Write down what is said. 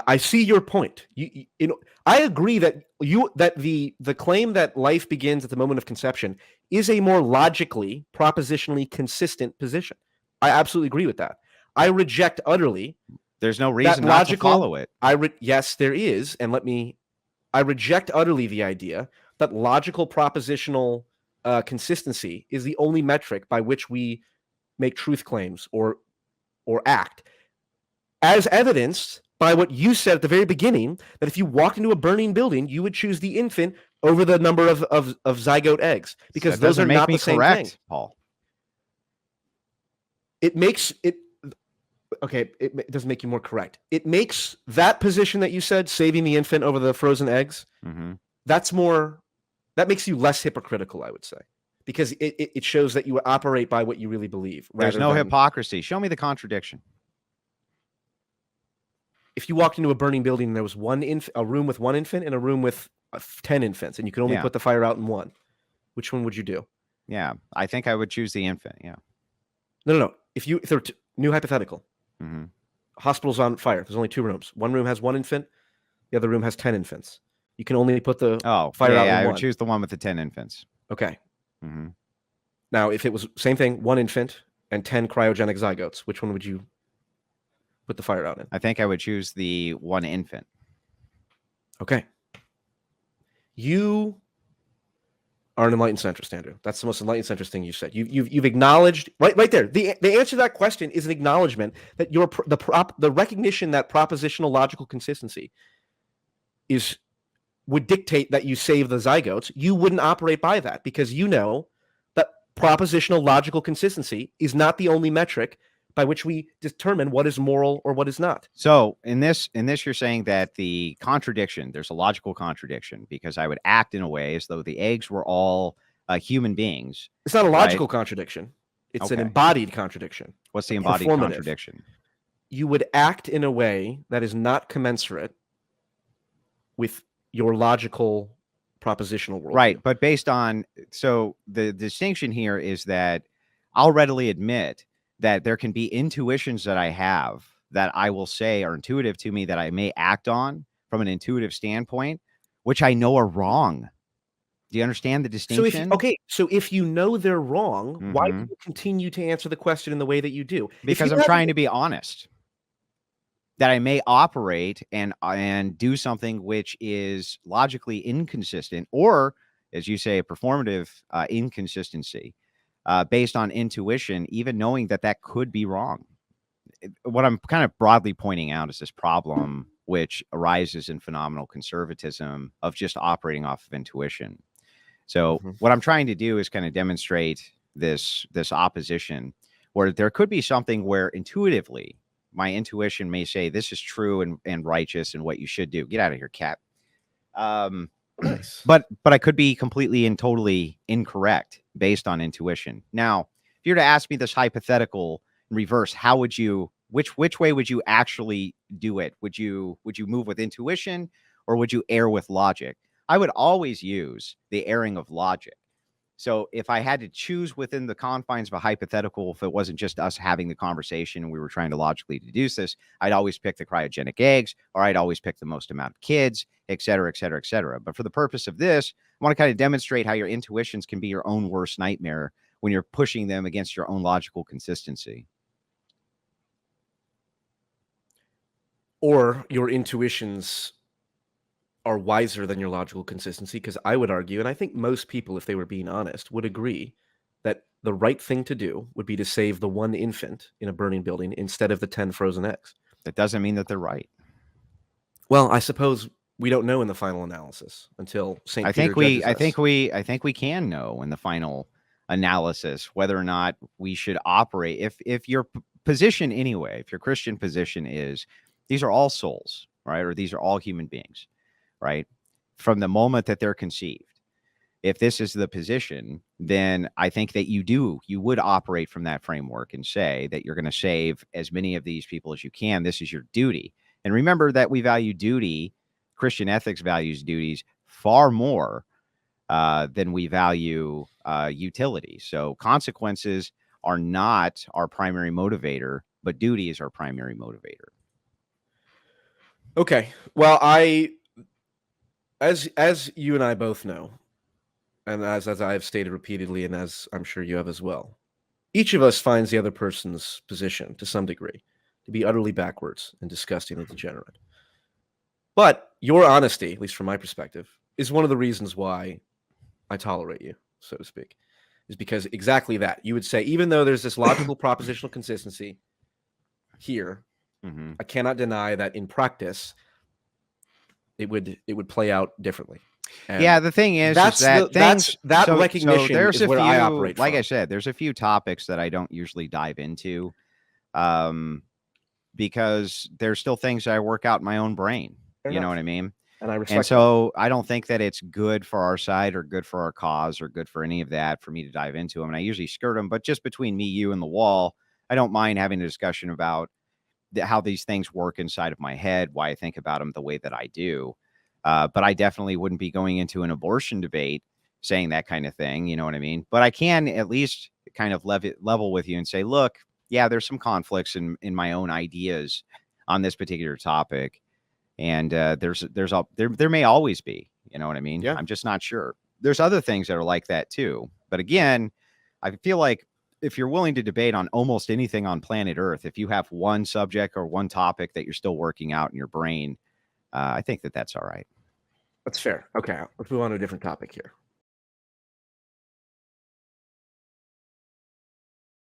I see your point. You know, I agree that the claim that life begins at the moment of conception is a more logically, propositionally consistent position. I absolutely agree with that. I reject utterly. There's no reason not to follow it. Yes, there is, and I reject utterly the idea that logical propositional consistency is the only metric by which we make truth claims or act, as evidenced by what you said at the very beginning, that if you walked into a burning building, you would choose the infant over the number of zygote eggs, because those are not the same thing. Paul. It makes it okay. It doesn't make you more correct. It makes that position that you said, saving the infant over the frozen eggs, that makes you less hypocritical, I would say, because it shows that you operate by what you really believe. There's no hypocrisy. Show me the contradiction. If you walked into a burning building and there was a room with one infant and a room with 10 infants, and you could only put the fire out in one, which one would you do? Yeah, I think I would choose the infant. Yeah. No. If there were new hypothetical, hospital's on fire. There's only 2 rooms. One room has 1 infant. The other room has 10 infants. You can only put the fire out in one. I would choose the one with the 10 infants. Okay. Now, if it was same thing, 1 infant and 10 cryogenic zygotes, which one would you put the fire out in? I think I would choose the 1 infant. Okay. You are an enlightened centrist, Andrew. That's the most enlightened centrist thing you said. You've acknowledged right there. The answer to that question is an acknowledgement that the recognition that propositional logical consistency would dictate that you save the zygotes. You wouldn't operate by that, because you know that propositional logical consistency is not the only metric by which we determine what is moral or what is not. So in this, you're saying that there's a logical contradiction, because I would act in a way as though the eggs were all human beings. It's not a logical contradiction. It's an embodied contradiction. What's the embodied contradiction? You would act in a way that is not commensurate with your logical propositional world. Right. But so the distinction here is that I'll readily admit that there can be intuitions that I have that I will say are intuitive to me that I may act on from an intuitive standpoint, which I know are wrong. Do you understand the distinction? So if you know they're wrong, why do you continue to answer the question in the way that you do? Because I'm trying to be honest. That I may operate and do something which is logically inconsistent, or, as you say, a performative inconsistency. Based on intuition, even knowing that could be wrong. What I'm kind of broadly pointing out is this problem which arises in phenomenal conservatism of just operating off of intuition. So what I'm trying to do is kind of demonstrate this opposition, where there could be something where intuitively my intuition may say this is true and righteous and what you should do. Get out of here, cat. Nice. But I could be completely and totally incorrect based on intuition. Now, if you were to ask me this hypothetical in reverse, how would you, which way would you actually do it? Would you move with intuition, or would you err with logic? I would always use the erring of logic. So if I had to choose within the confines of a hypothetical, if it wasn't just us having the conversation and we were trying to logically deduce this, I'd always pick the cryogenic eggs, or I'd always pick the most amount of kids, et cetera, et cetera, et cetera. But for the purpose of this, I want to kind of demonstrate how your intuitions can be your own worst nightmare when you're pushing them against your own logical consistency. Or your intuitions are wiser than your logical consistency, because I would argue, and I think most people, if they were being honest, would agree that the right thing to do would be to save the 1 infant in a burning building instead of the 10 frozen eggs. That doesn't mean that they're right. Well, I suppose we don't know in the final analysis until St. Peter judges us. I think we can know in the final analysis whether or not we should operate. If your position anyway, if your Christian position is these are all souls, right? Or these are all human beings, right? From the moment that they're conceived. If this is the position, then I think that you would operate from that framework and say that you're going to save as many of these people as you can. This is your duty. And remember that we value duty. Christian ethics values duties far more than we value utility. So consequences are not our primary motivator, but duty is our primary motivator. Okay. Well, as you and I both know, and as I have stated repeatedly, and as I'm sure you have as well, each of us finds the other person's position to some degree to be utterly backwards and disgustingly degenerate. But your honesty, at least from my perspective, is one of the reasons why I tolerate you, so to speak, is because exactly that. You would say, even though there's this logical propositional consistency here, Mhm. I cannot deny that in practice it would play out differently. And Yeah, the thing is that things that so recognition there's is a where I few, operate like I from. said, there's a few topics that I don't usually dive into, um, because there's still things that I work out in my own brain. Fair You know enough. what I mean? And I And respect that. so I don't think that it's good for our side or good for our cause or good for any of that for me to dive into them. And I usually skirt them, but just between me, you, and the wall, I don't mind having a discussion about how these things work inside of my head, why I think about them the way that I do. But I definitely wouldn't be going into an abortion debate saying that kind of thing. You know what I mean? But I can at least kind of level with you and say, look, yeah, there's some conflicts in my own ideas on this particular topic. And there may always be, you know what I mean? Yeah. I'm just not sure. There's other things that are like that too. But again, I feel like if you're willing to debate on almost anything on planet Earth, if you have one subject or one topic that you're still working out in your brain, I think that that's all right. That's fair. Okay, let's move on to a different topic here.